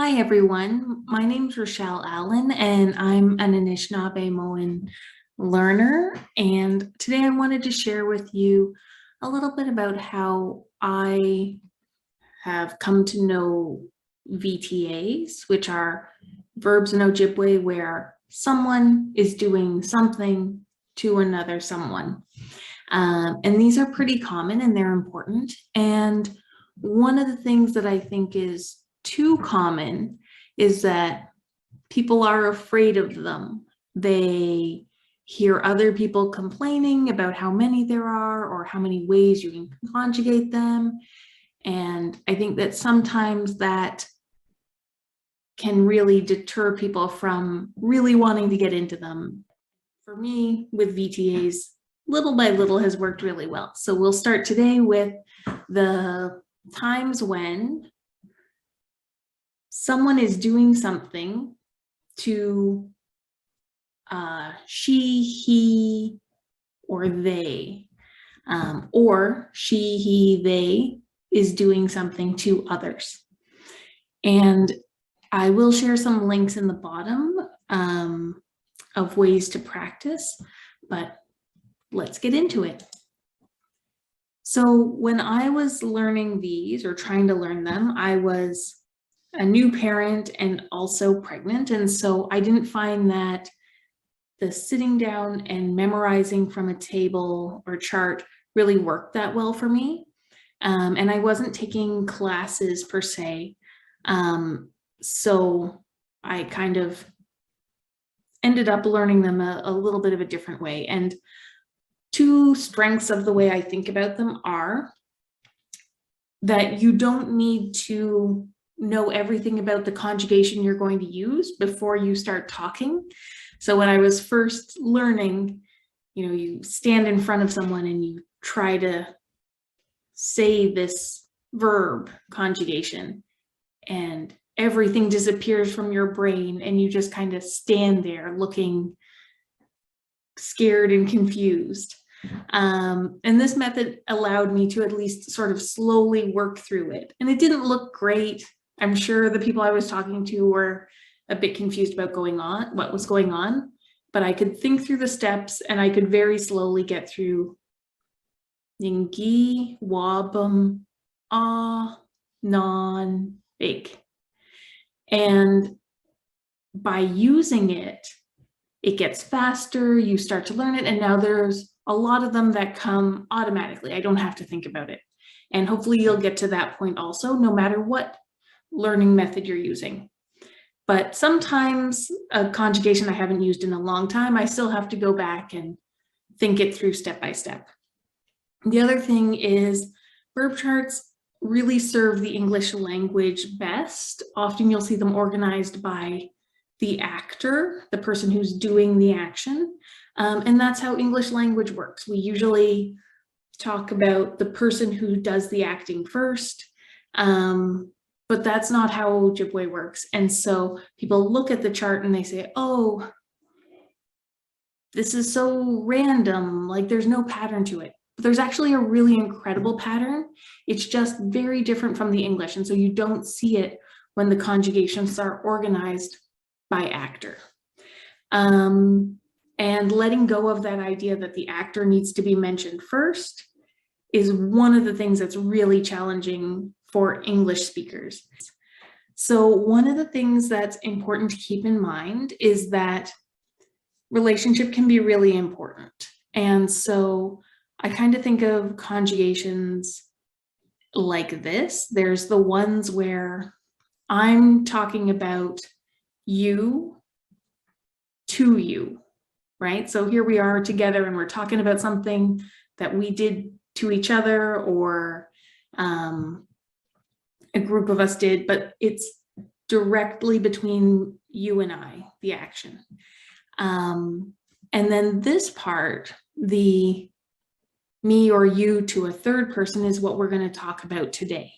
Hi everyone, my name is Rochelle Allen and I'm an Anishinaabe learner, and today I wanted to share with you a little bit about how I have come to know VTAs, which are verbs in Ojibwe where someone is doing something to another someone. And these are pretty common and they're important. And one of the things that I think is too common is that people are afraid of them. They hear other people complaining about how many there are or how many ways you can conjugate them. And I think that sometimes that can really deter people from really wanting to get into them. For me, with VTAs, little by little has worked really well. So we'll start today with the times when someone is doing something to she, he, or they, or she, he, they is doing something to others. And I will share some links in the bottom of ways to practice, but let's get into it. So when I was learning these or trying to learn them, I was a new parent and also pregnant. And so I didn't find that the sitting down and memorizing from a table or chart really worked that well for me. And I wasn't taking classes per se. So I kind of ended up learning them a little bit of a different way. And two strengths of the way I think about them are that you don't need to know everything about the conjugation you're going to use before you start talking. So when I was first learning, you stand in front of someone and you try to say this verb conjugation and everything disappears from your brain and you just kind of stand there looking scared and confused. And this method allowed me to at least sort of slowly work through it. And it didn't look great. I'm sure the people I was talking to were a bit confused about what was going on, but I could think through the steps and I could very slowly get through Yingi, Wabum, Ah, Non, Big. And by using it, it gets faster, you start to learn it, and now there's a lot of them that come automatically. I don't have to think about it. And hopefully you'll get to that point also, no matter what learning method you're using. But sometimes a conjugation I haven't used in a long time, I still have to go back and think it through step by step. The other thing is verb charts really serve the English language best. Often you'll see them organized by the actor, the person who's doing the action. And that's how English language works. We usually talk about the person who does the acting first, but that's not how Ojibwe works. And so people look at the chart and they say, oh, this is so random, like there's no pattern to it. But there's actually a really incredible pattern. It's just very different from the English. And so you don't see it when the conjugations are organized by actor. And letting go of that idea that the actor needs to be mentioned first is one of the things that's really challenging for English speakers. So one of the things that's important to keep in mind is that relationship can be really important. And so I kind of think of conjugations like this. There's the ones where I'm talking about you to you, right? So here we are together and we're talking about something that we did to each other or a group of us did, but it's directly between you and I, the action. And then this part, the me or you to a third person, is what we're going to talk about today.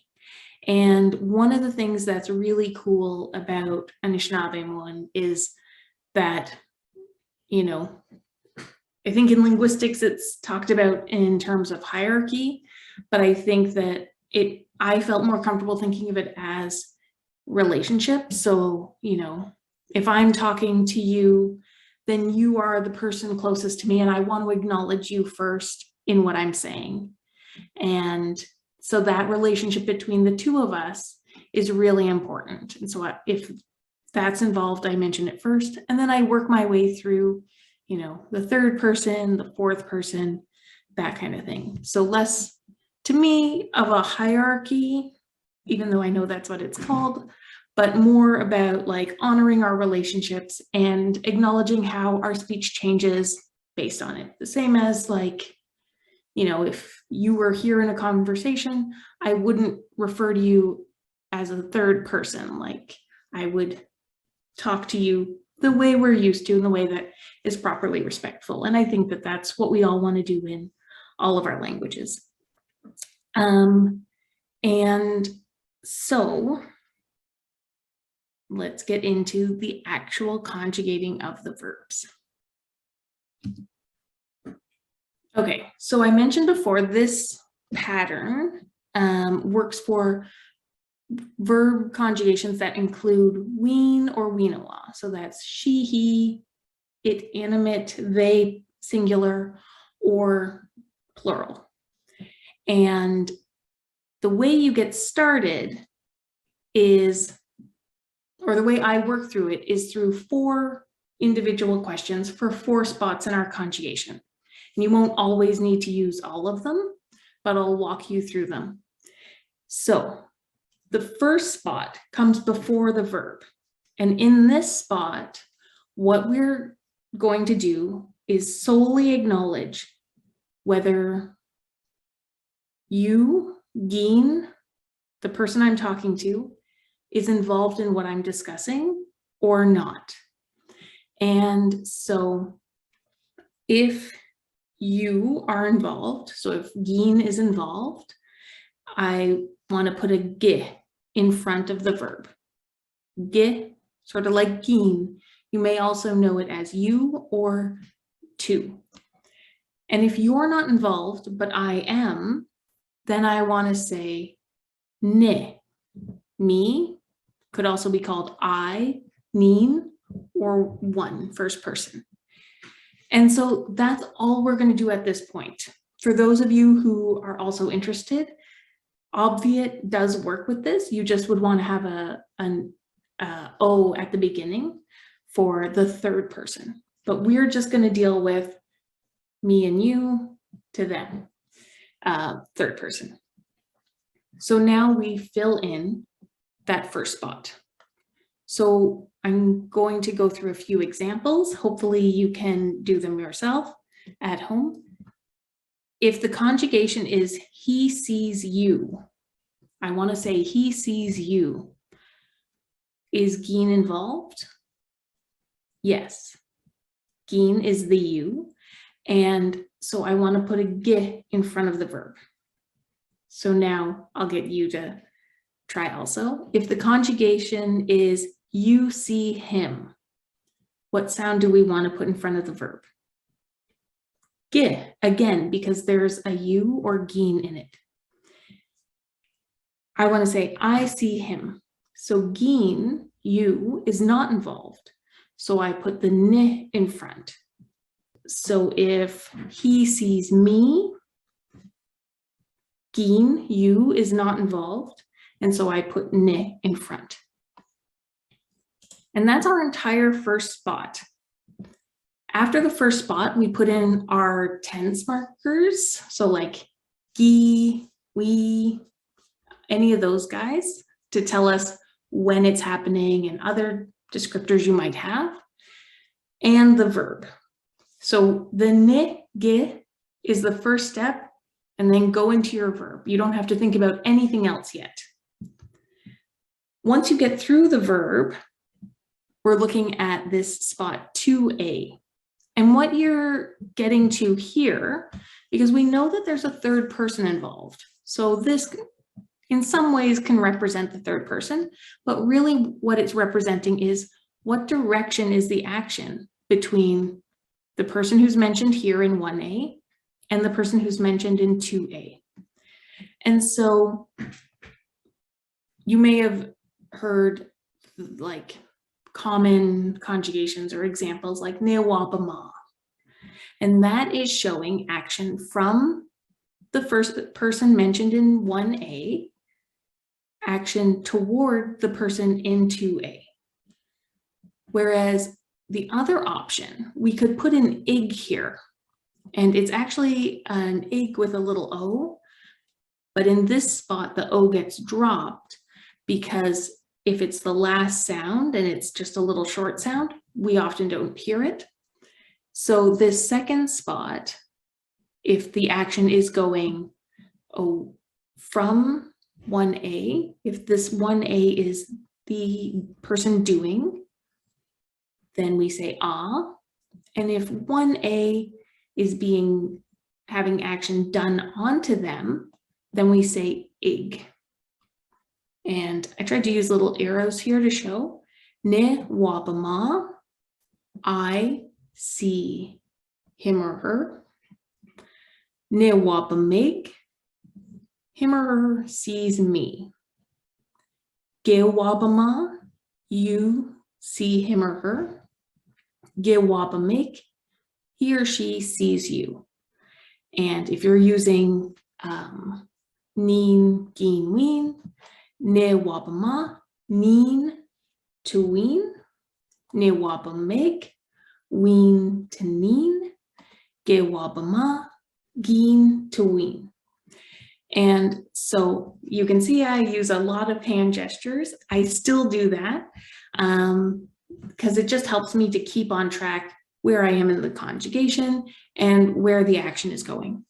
And one of the things that's really cool about Anishinaabe is that, I think in linguistics it's talked about in terms of hierarchy, but I think that I felt more comfortable thinking of it as relationship. So, you know, if I'm talking to you, then you are the person closest to me, and I want to acknowledge you first in what I'm saying. And so that relationship between the two of us is really important. And so if that's involved, I mention it first, and then I work my way through, you know, the third person, the fourth person, that kind of thing. So less, to me, of a hierarchy, even though I know that's what it's called, but more about like honoring our relationships and acknowledging how our speech changes based on it. The same as like, you know, if you were here in a conversation, I wouldn't refer to you as a third person. Like I would talk to you the way we're used to, in the way that is properly respectful. And I think that that's what we all want to do in all of our languages. And so let's get into the actual conjugating of the verbs. Okay, so I mentioned before this pattern works for verb conjugations that include wiin or wiinawaa. So that's she, he, it, animate, they, singular, or plural. And the way you get started is, or the way I work through it is through 4 individual questions for 4 spots in our conjugation. And you won't always need to use all of them, but I'll walk you through them. So the first spot comes before the verb. And in this spot, what we're going to do is solely acknowledge whether you, Giin, the person I'm talking to, is involved in what I'm discussing or not. And so if you are involved, so if Giin is involved, I want to put a ge in front of the verb. Ge, sort of like Giin. You may also know it as you or to. And if you're not involved, but I am, then I want to say ne. Me could also be called I, Niin, or one, first person. And so that's all we're going to do at this point. For those of you who are also interested, Obviate does work with this. You just would want to have an O at the beginning for the third person. But we're just going to deal with me and you to them, third person. So now we fill in that first spot. So I'm going to go through a few examples. Hopefully you can do them yourself at home. If the conjugation is he sees you, I want to say he sees you. Is Giin involved? Yes. Giin is the you. And so I want to put a ge in front of the verb. So now I'll get you to try also. If the conjugation is you see him, what sound do we want to put in front of the verb? Ge, again, because there's a you or Giin in it. I want to say I see him. So Giin, you, is not involved. So I put the ne in front. So if he sees me, Giin, you, is not involved. And so I put ne in front. And that's our entire first spot. After the first spot, we put in our tense markers. So like gi, we, any of those guys to tell us when it's happening and other descriptors you might have, and the verb. So the ne, ge is the first step, and then go into your verb. You don't have to think about anything else yet. Once you get through the verb, we're looking at this spot 2a. And what you're getting to here, because we know that there's a third person involved. So this in some ways can represent the third person, but really what it's representing is what direction is the action between the person who's mentioned here in 1a and the person who's mentioned in 2a. And so you may have heard like common conjugations or examples like wiinawaa. And that is showing action from the first person mentioned in 1A, action toward the person in 2A. Whereas the other option, we could put an ig here, and it's actually an ig with a little O, but in this spot, the O gets dropped because if it's the last sound and it's just a little short sound, we often don't hear it. So this second spot, if the action is going from 1A, if this 1A is the person doing, then we say ah. And if 1A is having action done onto them, then we say ig. And I tried to use little arrows here to show wiinawaa, I see him or her. Wiinawaa, him or her sees me. Giwabama, you see him or her. Giwabamik, he or she sees you. And if you're using Niin, Giin, wiin, wiinawaa, Niin to wiin, wiinawaa, wiin to Niin, giwabama, Giin to wiin. And so you can see I use a lot of hand gestures. I still do that because it just helps me to keep on track where I am in the conjugation and where the action is going.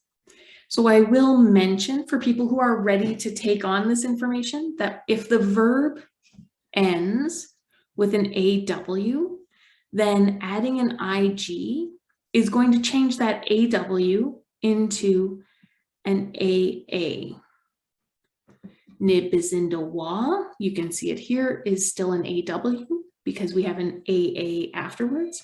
So I will mention for people who are ready to take on this information that if the verb ends with an AW, then adding an IG is going to change that AW into an AA. Nibizindawa, you can see it here, is still an AW because we have an AA afterwards.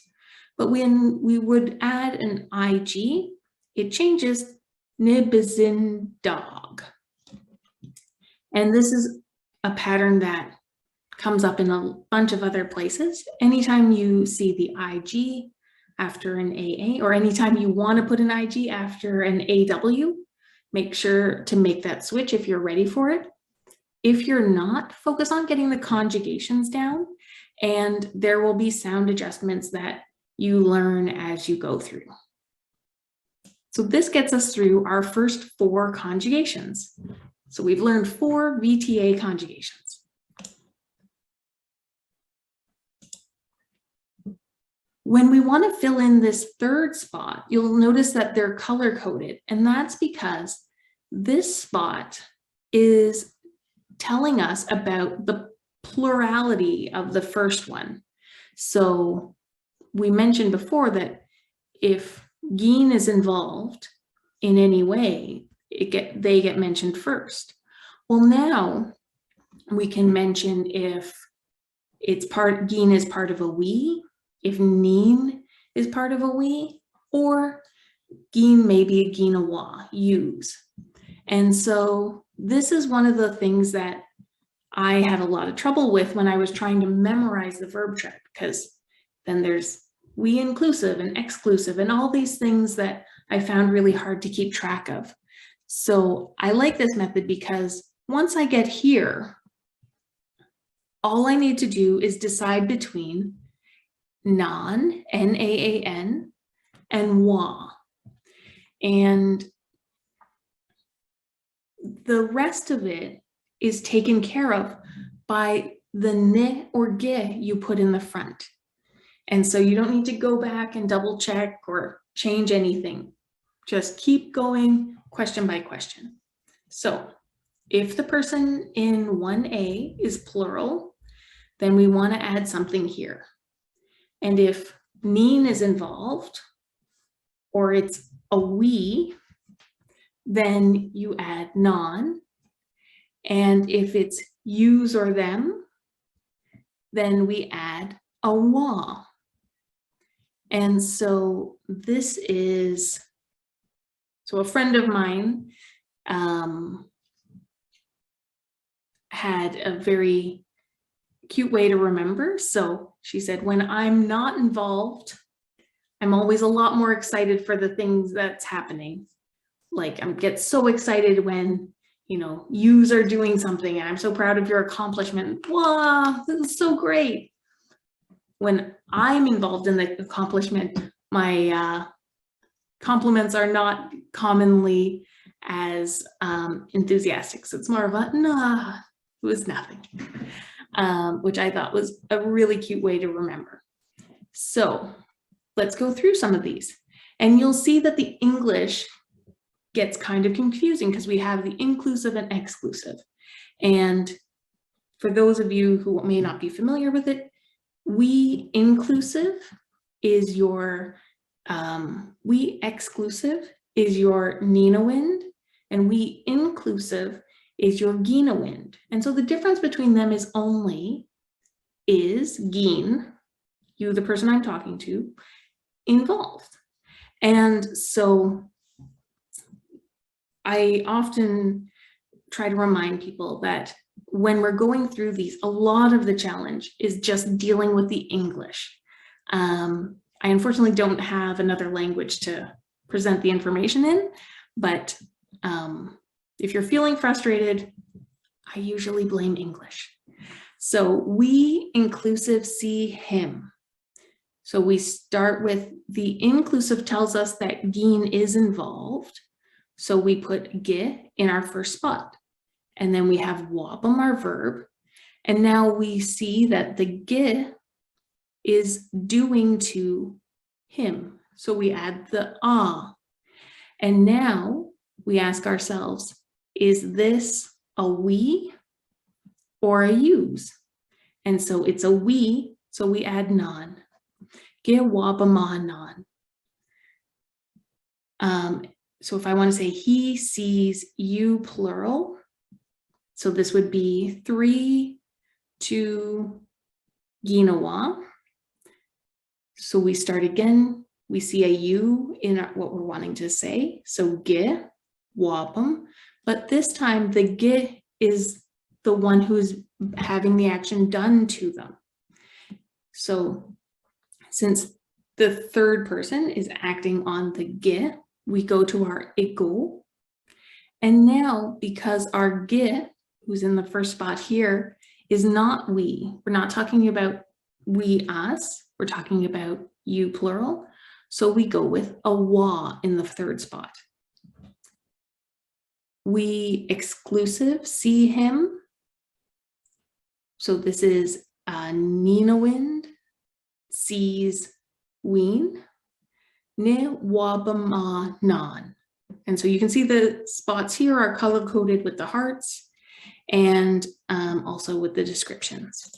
But when we would add an IG, it changes nibizindog. And this is a pattern that comes up in a bunch of other places. Anytime you see the IG after an AA, or anytime you want to put an IG after an AW, make sure to make that switch if you're ready for it. If you're not, focus on getting the conjugations down, and there will be sound adjustments that you learn as you go through. So this gets us through our first 4 conjugations. So we've learned 4 VTA conjugations. When we want to fill in this third spot, you'll notice that they're color-coded, and that's because this spot is telling us about the plurality of the first one. So we mentioned before that if Giin is involved in any way, they get mentioned first. Well, now we can mention if Giin is part of a we, if Niin is part of a we, or Giin may be a wiinawaa, use. And so this is one of the things that I had a lot of trouble with when I was trying to memorize the verb chart, because then there's we inclusive and exclusive and all these things that I found really hard to keep track of. So I like this method because once I get here, all I need to do is decide between naan, N-A-A-N, and waa. And the rest of it is taken care of by the ne or ge you put in the front. And so you don't need to go back and double check or change anything. Just keep going question by question. So if the person in 1A is plural, then we want to add something here. And if Niin is involved, or it's a we, then you add naan. And if it's yous or them, then we add a waa. And so this is, so a friend of mine had a very cute way to remember. So she said, when I'm not involved, I'm always a lot more excited for the things that's happening. Like I get so excited when, you know, yous are doing something and I'm so proud of your accomplishment. Wow, this is so great. When I'm involved in the accomplishment, my compliments are not commonly as enthusiastic. So it's more of a, nah, it was nothing, which I thought was a really cute way to remember. So let's go through some of these. And you'll see that the English gets kind of confusing because we have the inclusive and exclusive. And for those of you who may not be familiar with it, we inclusive is your, we exclusive is your Niin, and we inclusive is your Giin. And so the difference between them is only, is Giin, you, the person I'm talking to, involved. And so I often try to remind people that when we're going through these, a lot of the challenge is just dealing with the English. I unfortunately don't have another language to present the information in, but if you're feeling frustrated, I usually blame English. So we inclusive see him. So we start with the inclusive tells us that Giin is involved. So we put ge in our first spot. And then we have wabam, our verb. And now we see that the ge is doing to him. So we add the ah. And now we ask ourselves, is this a we or a use? And so it's a we, so we add non. Ge wabama non. So if I want to say he sees you plural, so this would be 3 to wiinawaa. So we start again, we see a you in what we're wanting to say. So ge, wabam, but this time the ge is the one who's having the action done to them. So since the third person is acting on the ge, we go to our ego. And now because our ge, who's in the first spot here, is not we. We're not talking about we, us. We're talking about you, plural. So we go with a wa in the third spot. We exclusive see him. So this is Niin sees wiin. Ne wabama non. And so you can see the spots here are color coded with the hearts and also with the descriptions.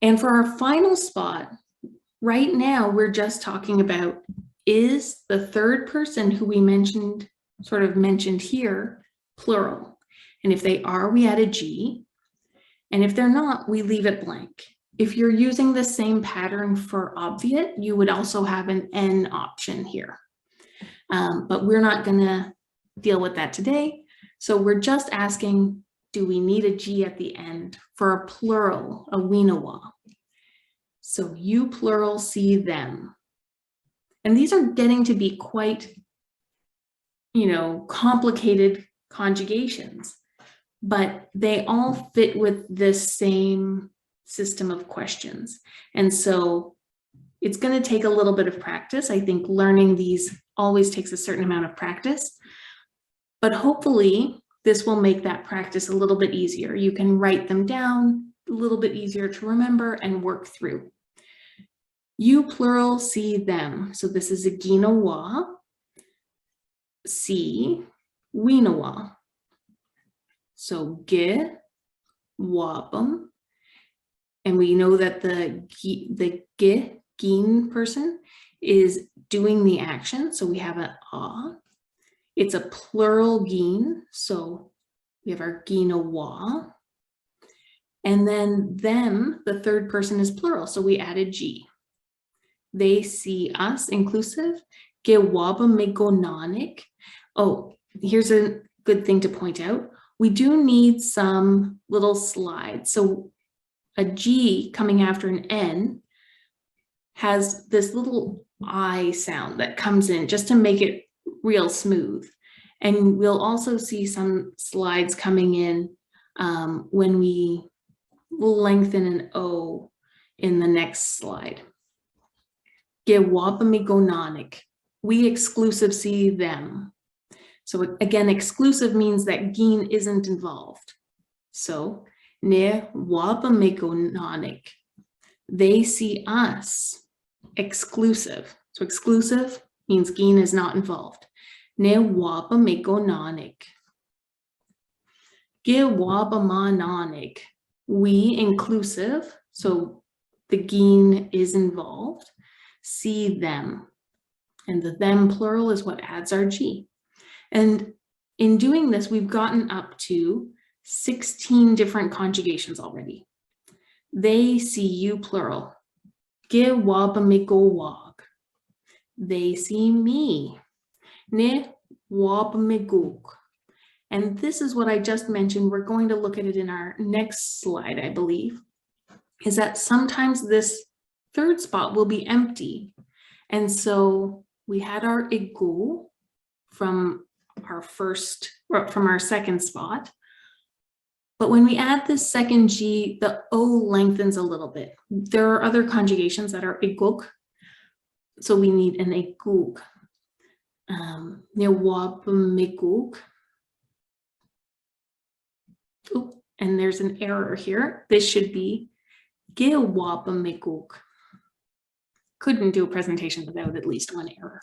And for our final spot, right now we're just talking about, is the third person who we mentioned, sort of mentioned here, plural? And if they are, we add a G. And if they're not, we leave it blank. If you're using the same pattern for obviate, you would also have an N option here. But we're not going to deal with that today. So we're just asking, do we need a G at the end for a plural, a wiinawaa? So you plural see them. And these are getting to be quite, you know, complicated conjugations, but they all fit with this same system of questions. And so it's going to take a little bit of practice. I think learning these always takes a certain amount of practice, but hopefully this will make that practice a little bit easier. You can write them down, a little bit easier to remember and work through. You plural see them. So this is a wiinawaa, see wiinawaa. So ge, wabam, and we know that the ge, Giin person is doing the action. So we have an ah. It's a plural Giin. So we have our wiinawaa. And then them, the third person is plural. So we added G. They see us, inclusive. Ge wabam me go nanik. Oh, here's a good thing to point out. we do need some little slides. So a G coming after an N has this little I sound that comes in just to make it real smooth. And we'll also see some slides coming in when we will lengthen an O in the next slide. Gewapamigonanik. We exclusive see them. So again, exclusive means that Giin isn't involved. So ne wapamigonanik. They see us. Exclusive. So exclusive means Giin is not involved. Ne wapamigonanik. Gewapamananik. We inclusive. So the Giin is involved. See them. And the them plural is what adds our G. And in doing this, we've gotten up to 16 different conjugations already. They see you plural. Gewapamigowag. They see me. Ne wapamiguk. And this is what I just mentioned. We're going to look at it in our next slide, I believe, is that sometimes this third spot will be empty. And so we had our igu from our second spot. But when we add this second G, the O lengthens a little bit. There are other conjugations that are iguk. So we need an iguk. Newapamiguk. And there's an error here. This should be gewapamiguk. Couldn't do a presentation without at least one error.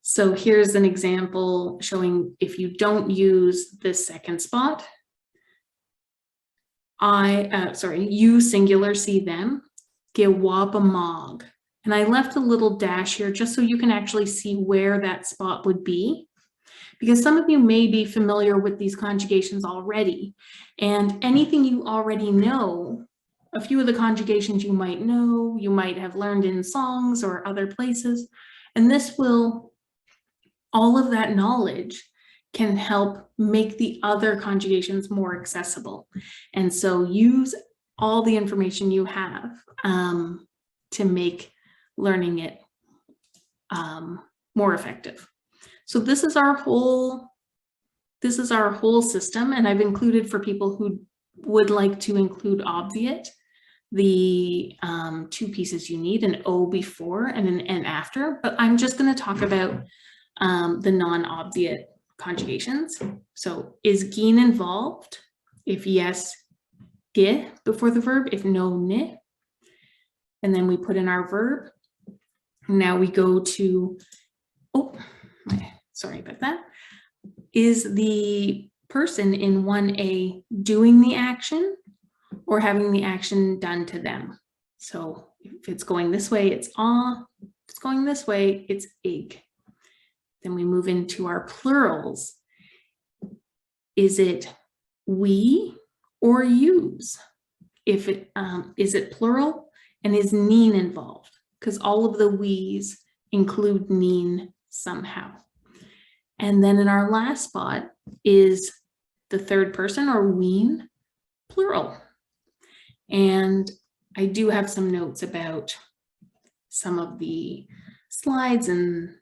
So here's an example showing if you don't use this second spot, you singular see them, gewapamag. And I left a little dash here just so you can actually see where that spot would be, because some of you may be familiar with these conjugations already, and anything you already know, a few of the conjugations you might know, you might have learned in songs or other places, and this will, all of that knowledge can help make the other conjugations more accessible. And so use all the information you have to make learning it more effective. So this is our whole system, and I've included for people who would like to include obviate, the two pieces you need, an O before and an N after, but I'm just going to talk about the non-obviate conjugations. So is Giin involved? If yes, ge before the verb, if no, ne. And then we put in our verb. Now we go to, sorry about that. Is the person in 1A doing the action or having the action done to them? So if it's going this way, it's ah. If it's going this way, it's ig. Then we move into our plurals. Is it we or use? If it is it plural, and is Niin involved? Because all of the we's include Niin somehow. And then in our last spot is the third person or wiin, plural. And I do have some notes about some of the slides and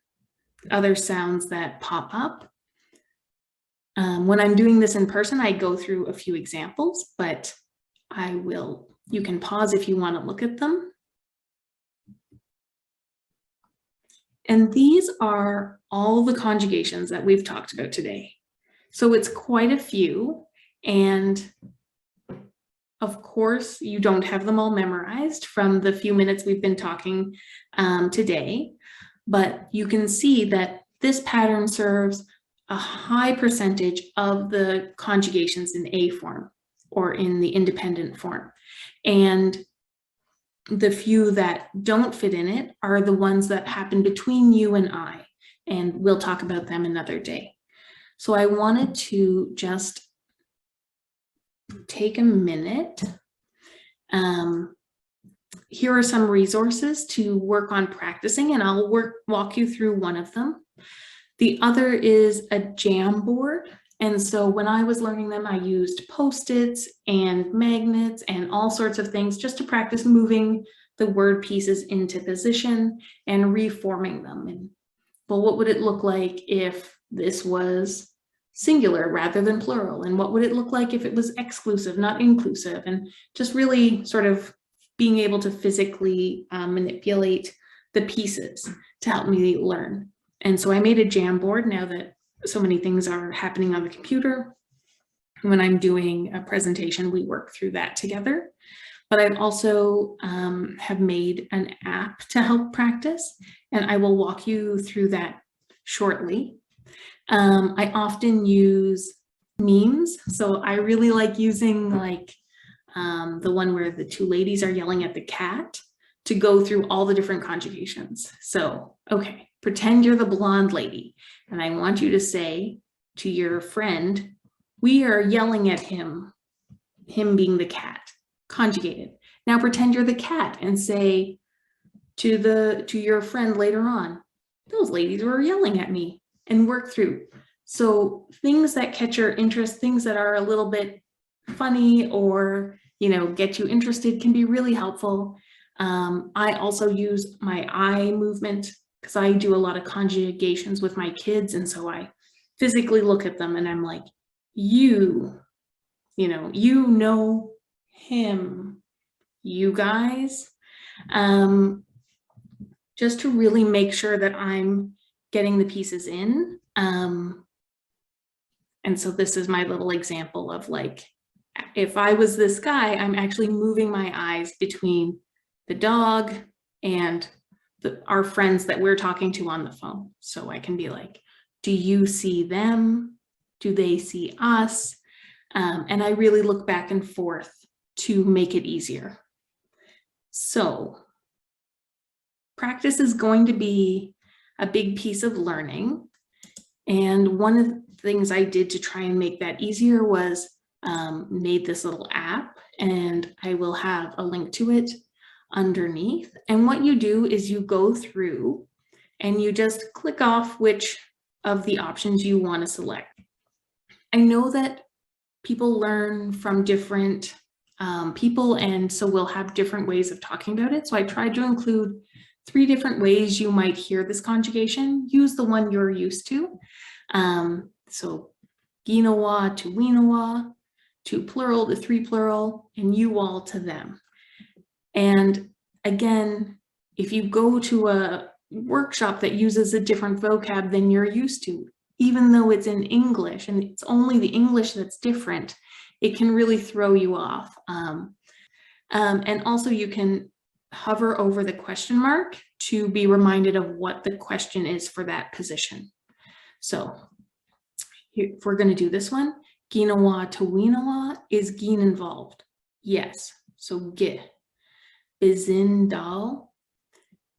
other sounds that pop up. When I'm doing this in person, I go through a few examples, but you can pause if you want to look at them. And these are all the conjugations that we've talked about today. So it's quite a few, and of course, you don't have them all memorized from the few minutes we've been talking today, but you can see that this pattern serves a high percentage of the conjugations in A form or in the independent form. And the few that don't fit in it are the ones that happen between you and I, and we'll talk about them another day. So I wanted to just take a minute. Here are some resources to work on practicing, and I'll walk you through one of them. The other is a Jamboard, And so when I was learning them, I used Post-its and magnets and all sorts of things just to practice moving the word pieces into position and reforming them. And well, what would it look like if this was singular rather than plural? And what would it look like if it was exclusive, not inclusive? And just really sort of being able to physically manipulate the pieces to help me learn. And so I made a Jamboard now that so many things are happening on the computer. When I'm doing a presentation, we work through that together. But I've also have made an app to help practice, and I will walk you through that shortly. I often use memes, so I really like using like the one where the two ladies are yelling at the cat to go through all the different conjugations. So, okay, pretend you're the blonde lady, and I want you to say to your friend, we are yelling at him being the cat. Conjugated. Now pretend you're the cat and say to your friend later on, those ladies were yelling at me, and work through. So things that catch your interest, things that are a little bit funny or, you know, get you interested can be really helpful. I also use my eye movement because I do a lot of conjugations with my kids. And so I physically look at them and I'm like, you know him, you guys, just to really make sure that I'm getting the pieces in. And so this is my little example of like, if I was this guy, I'm actually moving my eyes between the dog and our friends that we're talking to on the phone. So I can be like, do you see them? Do they see us? And I really look back and forth to make it easier. So practice is going to be a big piece of learning. And one of the things I did to try and make that easier was made this little app, and I will have a link to it underneath. And what you do is you go through and you just click off which of the options you want to select. I know that people learn from different people, and so we'll have different ways of talking about it. So I tried to include 3 different ways you might hear this conjugation. Use the one you're used to. So wiinawaa to wiinawaa, to plural to 3 plural, and you all to them. And again, if you go to a workshop that uses a different vocab than you're used to, even though it's in English and it's only the English that's different, it can really throw you off. And also you can hover over the question mark to be reminded of what the question is for that position. So if we're going to do this one, wiinawaa to wiinawaa, is Giin involved? Yes. So G. Bizin dal.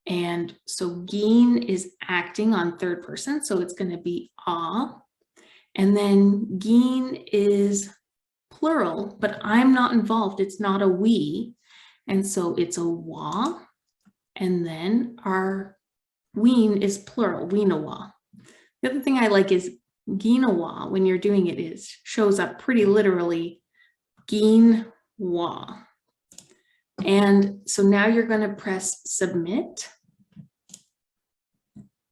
And so Giin is acting on 3rd person, so it's going to be ah. And then Giin is plural, but I'm not involved. It's not a we. And so it's a wa. And then our wiin is plural, wiinawaa. The other thing I like is wiinawaa, when you're doing it, is shows up pretty literally, Giin-waa. And so now you're going to press submit,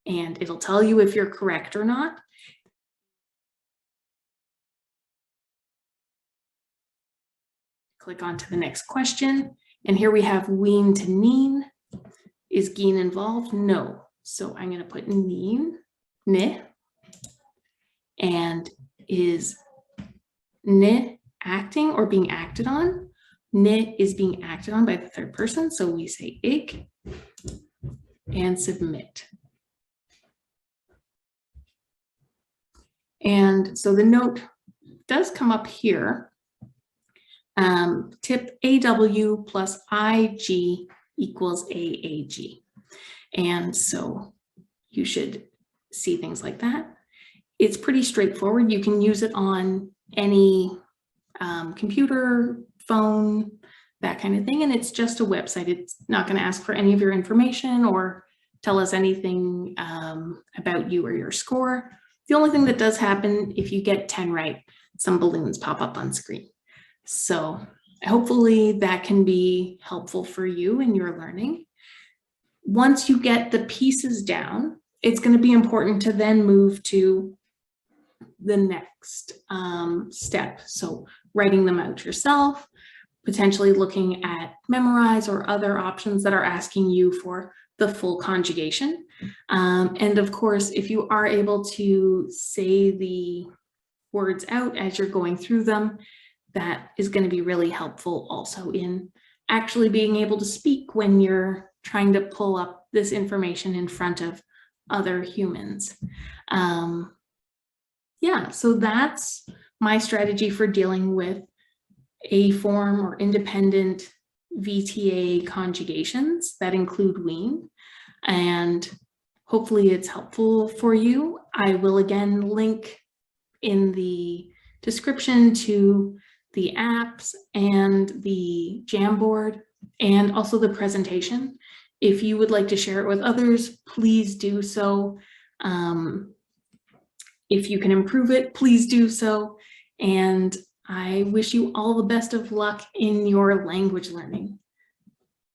and it'll tell you if you're correct or not. Click on to the next question, and here we have wiin to Niin. Is Giin involved? No. So I'm going to put Niin, ne. And is ne acting or being acted on? Ne is being acted on by the 3rd person, so we say ik and submit. And so the note does come up here. Tip AW plus IG equals AAG. And so you should see things like that. It's pretty straightforward. You can use it on any computer, phone, that kind of thing. And it's just a website. It's not going to ask for any of your information or tell us anything about you or your score. The only thing that does happen if you get 10 right, some balloons pop up on screen. So hopefully that can be helpful for you in your learning. Once you get the pieces down, it's going to be important to then move to the next step. So writing them out yourself, potentially looking at memorize or other options that are asking you for the full conjugation. And of course, if you are able to say the words out as you're going through them, that is going to be really helpful also in actually being able to speak when you're trying to pull up this information in front of other humans. Yeah, so that's my strategy for dealing with A form or independent VTA conjugations that include wiin, and hopefully it's helpful for you. I will again link in the description to the apps and the Jamboard and also the presentation. If you would like to share it with others, please do so. If you can improve it, please do so. And I wish you all the best of luck in your language learning.